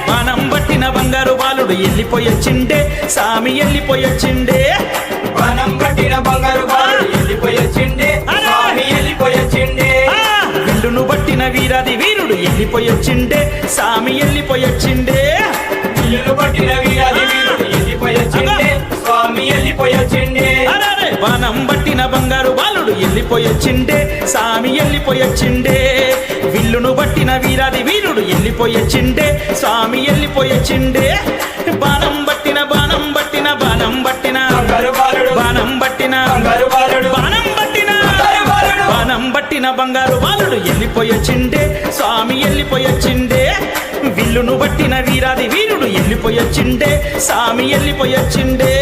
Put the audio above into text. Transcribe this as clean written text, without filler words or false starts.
బాణం పట్టిన బంగారు బాలుడు వెళ్ళిపోయొచ్చిండే సామి వెళ్ళిపోయొచ్చిండే బాణం పట్టిన బంగారు బాలుడు వెళ్ళిపోయొచ్చిండే సామి వెళ్ళిపోయొచ్చిండే విల్లును పట్టిన వీరాది వీరుడు వెళ్ళిపోయొచ్చిండే సామి వెళ్ళిపోయొచ్చిండే విల్లును పట్టిన వీరాది వీరుడు వెళ్ళిపోయొచ్చిండే స్వామి వెళ్ళిపోయొచ్చిండే బాణం పట్టిన బంగారు బాలుడు వెళ్ళిపోయొచ్చిండే సామి వెళ్ళిపోయొచ్చిండే విల్లును పట్టిన వీరాది వీరుడు వెళ్ళిపోయొచ్చిండే స్వామి వెళ్ళిపోయొచ్చిండే బాణం పట్టిన బాణం పట్టిన బాణం పట్టిన బాణం పట్టిన బాణం పట్టిన బాణం పట్టిన బంగారు బాలుడు వెళ్ళిపోయొచ్చిండే స్వామి వెళ్ళిపోయొచ్చిండే విల్లును పట్టిన వీరాది వీరుడు వెళ్ళిపోయొచ్చిండే స్వామి వెళ్ళిపోయొచ్చిండే